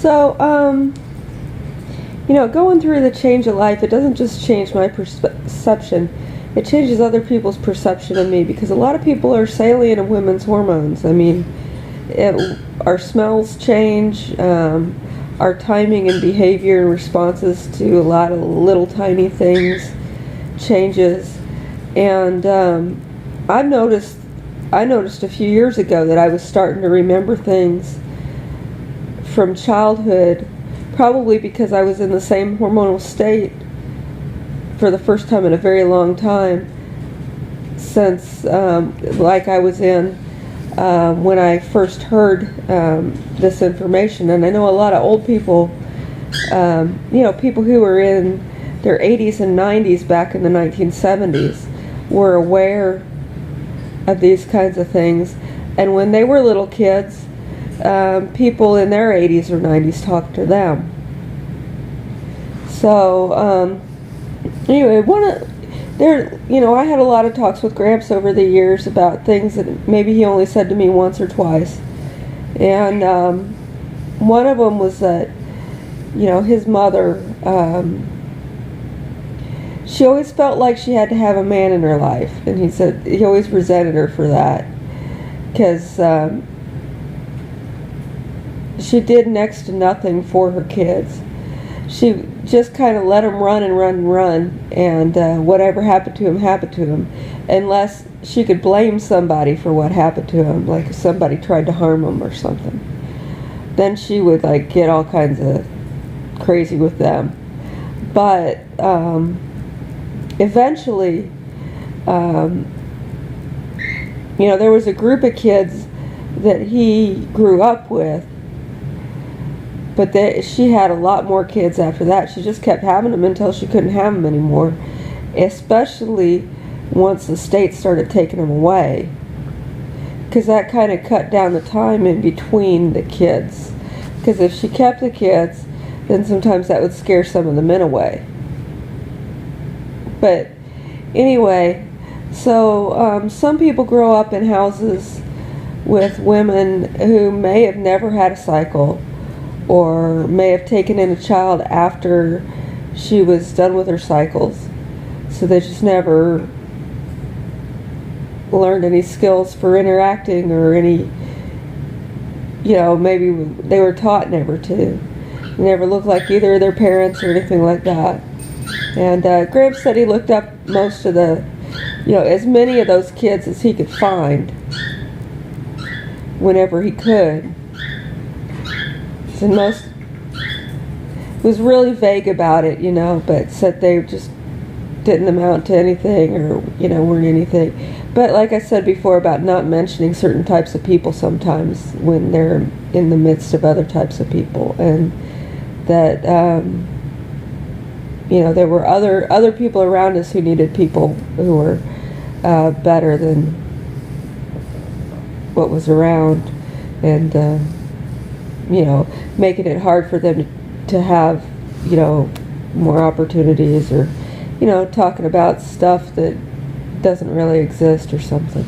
So, going through the change of life, it doesn't just change my perception, it changes other people's perception of me, because a lot of people are salient of women's hormones. I mean, our smells change, our timing and behavior and responses to a lot of little tiny things changes. And I noticed a few years ago that I was starting to remember things from childhood, probably because I was in the same hormonal state for the first time in a very long time, since like I was in when I first heard this information. And I know a lot of old people, people who were in their 80s and 90s back in the 1970s were aware of these kinds of things. And when they were little kids, people in their 80s or 90s talked to them. So anyway, I had a lot of talks with Gramps over the years about things that maybe he only said to me once or twice. And one of them was that, his mother, she always felt like she had to have a man in her life. And he said he always resented her for that, because she did next to nothing for her kids. She just kind of let them run and run and run, and whatever happened to him, unless she could blame somebody for what happened to him, like if somebody tried to harm him or something. Then she would get all kinds of crazy with them. But eventually, there was a group of kids that he grew up with, but she had a lot more kids after that. She just kept having them until she couldn't have them anymore, especially once the state started taking them away, because that kind of cut down the time in between the kids. Because if she kept the kids, then sometimes that would scare some of the men away. But anyway, so some people grow up in houses with women who may have never had a cycle, or may have taken in a child after she was done with her cycles. So they just never learned any skills for interacting, or any, maybe they were taught never to. They never looked like either of their parents or anything like that. And Gramps said he looked up most of the, as many of those kids as he could find whenever he could. And most was really vague about it, but said they just didn't amount to anything, or weren't anything. But like I said before about not mentioning certain types of people sometimes when they're in the midst of other types of people, and that there were other people around us who needed people who were better than what was around, and making it hard for them to have, more opportunities, or, talking about stuff that doesn't really exist or something.